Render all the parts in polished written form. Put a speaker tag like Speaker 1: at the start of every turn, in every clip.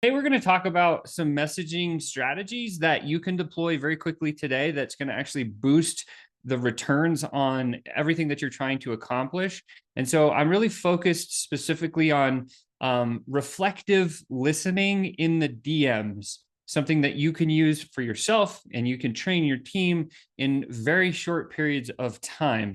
Speaker 1: Today, we're going to talk about some messaging strategies that you can deploy very quickly today that's going to actually boost the returns on everything that you're trying to accomplish. And so I'm really focused specifically on reflective listening in the DMs, something that you can use for yourself and you can train your team in very short periods of time.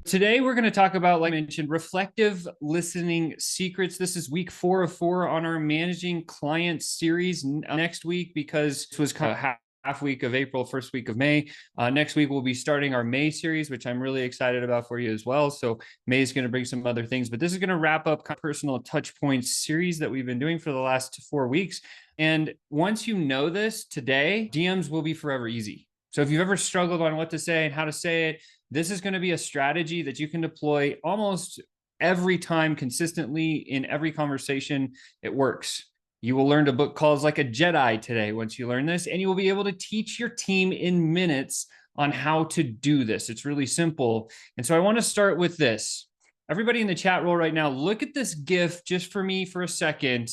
Speaker 1: Today, we're going to talk about, like I mentioned, reflective listening secrets. This is week 4 of 4 on our managing clients series. Next week, because this was kind of half week of April, first week of May. Next week, we'll be starting our May series, which I'm really excited about for you as well. So May is going to bring some other things, but this is going to wrap up kind of personal touch points series that we've been doing for the last 4 weeks. And once you know this today, DMs will be forever easy. So if you've ever struggled on what to say and how to say it, this is going to be a strategy that you can deploy almost every time consistently in every conversation. It works. You will learn to book calls like a Jedi today once you learn this, and you will be able to teach your team in minutes on how to do this. It's really simple. And so I want to start with this. Everybody in the chat roll right now, look at this GIF just for me for a second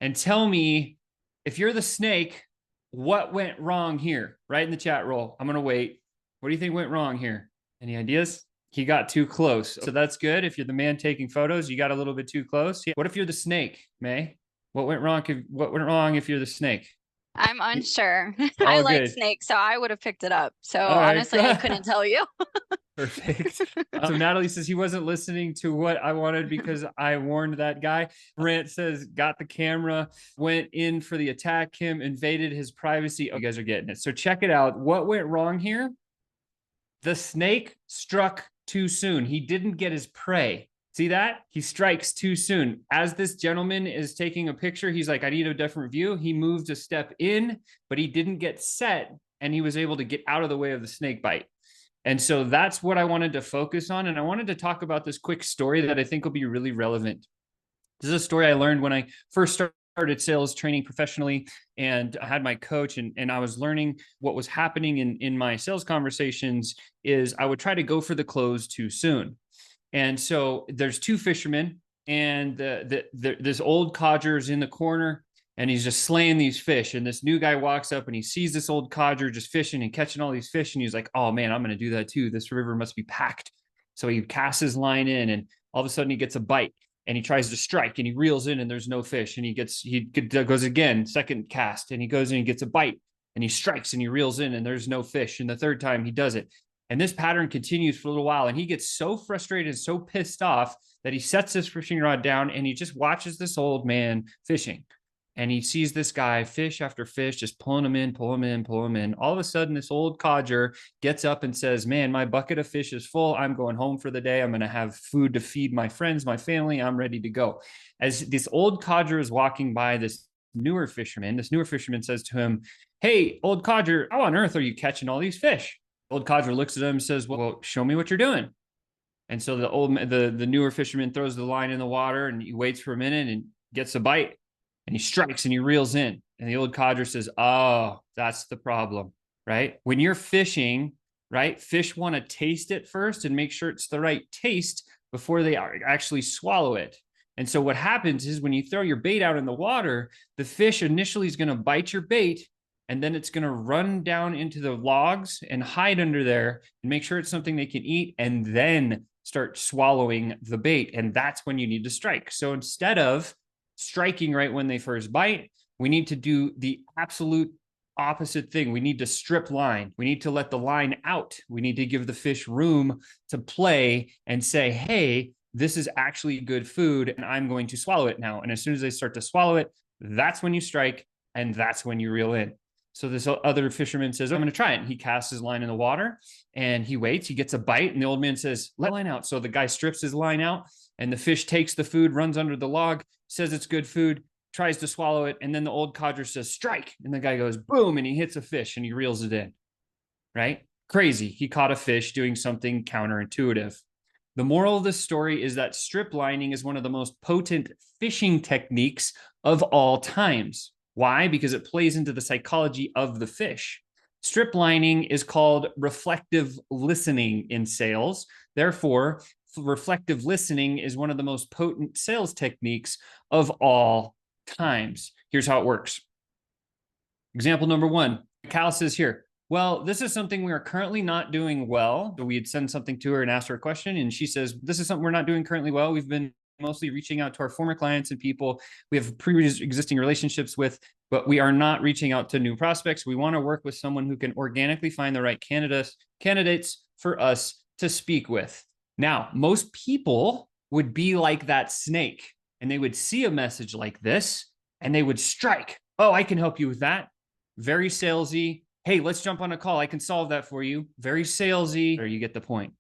Speaker 1: and tell me, if you're the snake, what went wrong here? Right in the chat roll. I'm going to wait. What do you think went wrong here? Any ideas? He got too close. So that's good. If you're the man taking photos, you got a little bit too close. What if you're the snake, May? What went wrong? What went wrong if you're the snake?
Speaker 2: I'm unsure.
Speaker 1: Oh,
Speaker 2: I like
Speaker 1: good.
Speaker 2: snakes, so I would have picked it up. So
Speaker 1: All right.
Speaker 2: honestly, I couldn't tell you.
Speaker 1: Perfect. So Natalie says he wasn't listening to what I wanted because I warned that guy. Brent says got the camera, went in for the attack, him invaded his privacy. Oh, you guys are getting it. So check it out. What went wrong here? The snake struck too soon. He didn't get his prey. See that? He strikes too soon. As this gentleman is taking a picture, he's like, I need a different view. He moved a step in, but he didn't get set, and he was able to get out of the way of the snake bite. And so that's what I wanted to focus on. And I wanted to talk about this quick story that I think will be really relevant. This is a story I learned when I first started sales training professionally, and I had my coach, and I was learning what was happening in my sales conversations is I would try to go for the close too soon. And so there's 2 fishermen, and this old codger is in the corner, and he's just slaying these fish. And this new guy walks up and he sees this old codger just fishing and catching all these fish. And he's like, oh man, I'm going to do that too. This river must be packed. So he casts his line in, and all of a sudden he gets a bite, and he tries to strike, and he reels in, and there's no fish. And he goes again, second cast, and he goes in and gets a bite, and he strikes, and he reels in, and there's no fish. And the third time he does it. And this pattern continues for a little while, and he gets so frustrated, so pissed off that he sets his fishing rod down, and he just watches this old man fishing. And he sees this guy fish after fish, just pulling him in, pull him in, pull him in. All of a sudden, this old codger gets up and says, man, my bucket of fish is full. I'm going home for the day. I'm going to have food to feed my friends, my family. I'm ready to go. As this old codger is walking by this newer fisherman says to him, hey, old codger, how on earth are you catching all these fish? Old codger looks at him and says, well, show me what you're doing. And so the newer fisherman throws the line in the water, and he waits for a minute and gets a bite, and he strikes and he reels in. And the old codger says, oh, that's the problem, right? When you're fishing, right, fish want to taste it first and make sure it's the right taste before they actually swallow it. And so what happens is when you throw your bait out in the water, the fish initially is going to bite your bait, and then it's going to run down into the logs and hide under there and make sure it's something they can eat, and then start swallowing the bait. And that's when you need to strike. So instead of striking right when they first bite, we need to do the absolute opposite thing. We need to strip line. We need to let the line out. We need to give the fish room to play and say, hey, this is actually good food, and I'm going to swallow it now. And as soon as they start to swallow it, that's when you strike, and that's when you reel in. So this other fisherman says, I'm going to try it. And he casts his line in the water, and he waits. He gets a bite, and the old man says, let the line out. So the guy strips his line out, and the fish takes the food, runs under the log, says it's good food, tries to swallow it, and then the old codger says, strike. And the guy goes, boom, and he hits a fish, and he reels it in, right? Crazy. He caught a fish doing something counterintuitive. The moral of this story is that strip lining is one of the most potent fishing techniques of all times. Why? Because it plays into the psychology of the fish. Strip lining is called reflective listening in sales. Therefore, reflective listening is one of the most potent sales techniques of all times. Here's how it works. Example number one, Cal says here, well, this is something we are currently not doing well. So we'd send something to her and ask her a question. And she says, this is something we're not doing currently well. We've been mostly reaching out to our former clients and people we have pre-existing relationships with, but we are not reaching out to new prospects. We want to work with someone who can organically find the right candidates for us to speak with. Now, most people would be like that snake, and they would see a message like this and they would strike. Oh, I can help you with that. Very salesy. Hey, let's jump on a call. I can solve that for you. Very salesy. Or you get the point.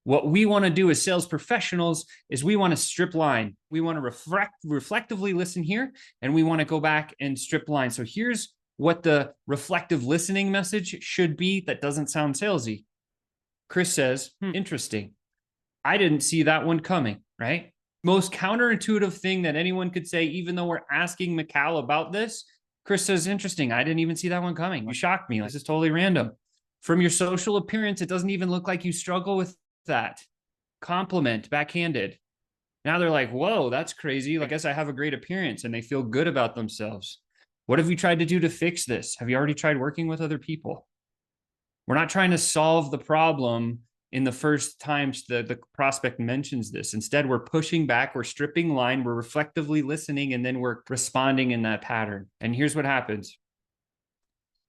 Speaker 1: What we want to do as sales professionals is we want to strip line. We want to reflectively listen here, and we want to go back and strip line. So here's what the reflective listening message should be that doesn't sound salesy. Chris says, interesting. I didn't see that one coming, right? Most counterintuitive thing that anyone could say, even though we're asking Mikal about this, Chris says, interesting. I didn't even see that one coming. You shocked me. This is totally random. From your social appearance, it doesn't even look like you struggle with that. Compliment, backhanded. Now they're like, whoa, that's crazy. I guess I have a great appearance, and they feel good about themselves. What have you tried to do to fix this? Have you already tried working with other people? We're not trying to solve the problem in the first times the prospect mentions this. Instead, we're pushing back, we're stripping line, we're reflectively listening, and then we're responding in that pattern. And here's what happens.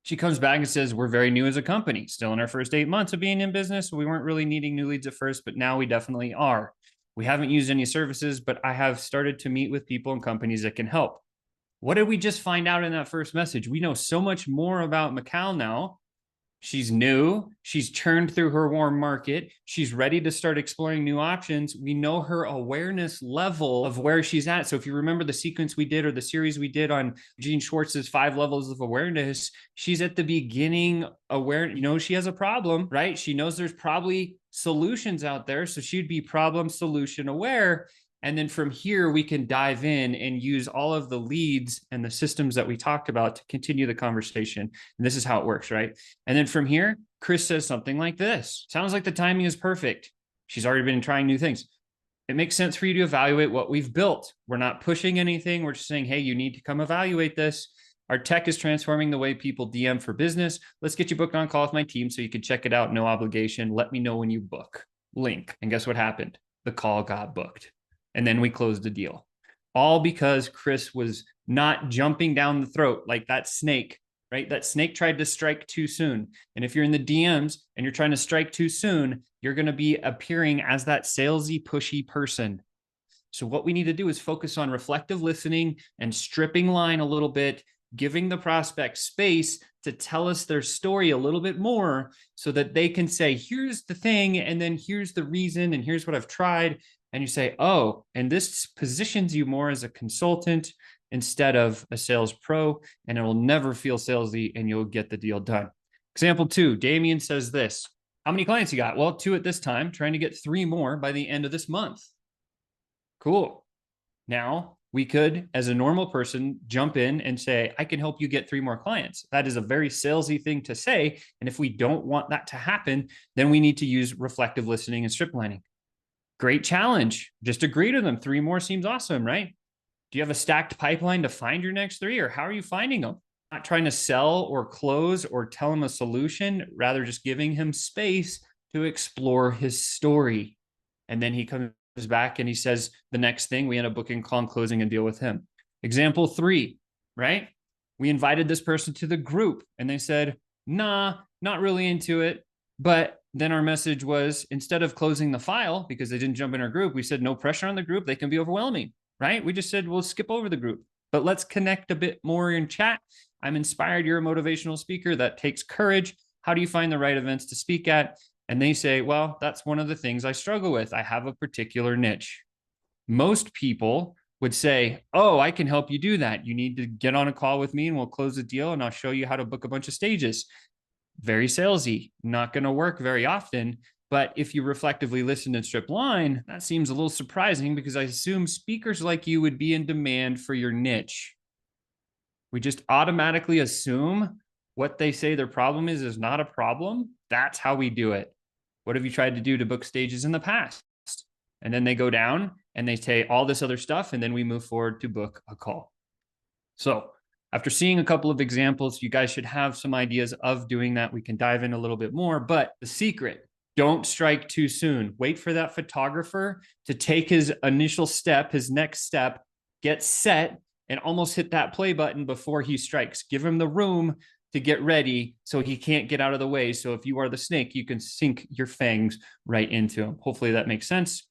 Speaker 1: She comes back and says, we're very new as a company, still in our first 8 months of being in business. We weren't really needing new leads at first, but now we definitely are. We haven't used any services, but I have started to meet with people and companies that can help. What did we just find out in that first message? We know so much more about Mikal now. She's new. She's churned through her warm market. She's ready to start exploring new options. We know her awareness level of where she's at. So if you remember the sequence we did or the series we did on Gene Schwartz's 5 levels of awareness, she's at the beginning aware. She has a problem, right? She knows there's probably solutions out there. So she'd be problem solution aware. And then from here, we can dive in and use all of the leads and the systems that we talked about to continue the conversation. And this is how it works, right? And then from here, Chris says something like this. Sounds like the timing is perfect. She's already been trying new things. It makes sense for you to evaluate what we've built. We're not pushing anything. We're just saying, hey, you need to come evaluate this. Our tech is transforming the way people DM for business. Let's get you booked on call with my team so you can check it out. No obligation. Let me know when you book. Link. And guess what happened? The call got booked. And then we closed the deal. All because Chris was not jumping down the throat like that snake, right? That snake tried to strike too soon. And if you're in the DMs and you're trying to strike too soon, you're going to be appearing as that salesy, pushy person. So what we need to do is focus on reflective listening and stripping line a little bit, giving the prospect space to tell us their story a little bit more so that they can say, here's the thing, and then here's the reason, and here's what I've tried. And you say, oh, and this positions you more as a consultant instead of a sales pro, and it will never feel salesy, and you'll get the deal done. Example 2, Damien says this. How many clients you got? Well, 2 at this time, trying to get 3 more by the end of this month. Cool. Now, we could, as a normal person, jump in and say, I can help you get 3 more clients. That is a very salesy thing to say. And if we don't want that to happen, then we need to use reflective listening and strip lining. Great challenge. Just agree to them. 3 more seems awesome, right? Do you have a stacked pipeline to find your next 3, or how are you finding them? Not trying to sell or close or tell him a solution, rather just giving him space to explore his story. And then he comes back and he says the next thing, we end up booking, call, and closing and deal with him. Example 3, right? We invited this person to the group and they said, nah, not really into it. But then our message was, instead of closing the file because they didn't jump in our group, we said, no pressure on the group. They can be overwhelming, right? We just said, we'll skip over the group, but let's connect a bit more in chat. I'm inspired. You're a motivational speaker. That takes courage. How do you find the right events to speak at? And they say, well, that's one of the things I struggle with. I have a particular niche. Most people would say, oh, I can help you do that. You need to get on a call with me and we'll close the deal and I'll show you how to book a bunch of stages. Very salesy, not going to work very often. But if you reflectively listen and strip line, that seems a little surprising because I assume speakers like you would be in demand for your niche. We just automatically assume what they say their problem is not a problem. That's how we do it. What have you tried to do to book stages in the past? And then they go down and they say all this other stuff, and then we move forward to book a call. So after seeing a couple of examples, you guys should have some ideas of doing that. We can dive in a little bit more, but the secret, don't strike too soon. Wait for that photographer to take his initial step, his next step, get set, and almost hit that play button before he strikes. Give him the room to get ready so he can't get out of the way. So if you are the snake, you can sink your fangs right into him. Hopefully that makes sense.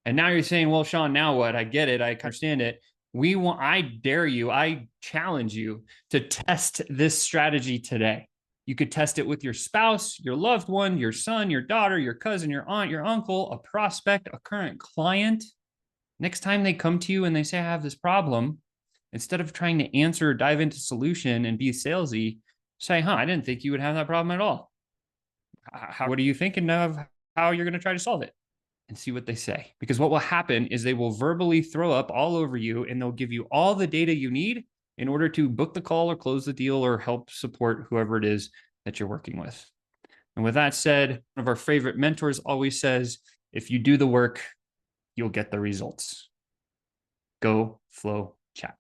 Speaker 1: And now you're saying, well, Sean, now what? I get it. I understand it. I dare you, I challenge you to test this strategy today. You could test it with your spouse, your loved one, your son, your daughter, your cousin, your aunt, your uncle, a prospect, a current client. Next time they come to you and they say, I have this problem, instead of trying to answer or dive into solution and be salesy, say, I didn't think you would have that problem at all. What are you thinking of how you're going to try to solve it? And see what they say. Because what will happen is they will verbally throw up all over you and they'll give you all the data you need in order to book the call or close the deal or help support whoever it is that you're working with. And with that said, one of our favorite mentors always says, if you do the work, you'll get the results. Go FlowChat.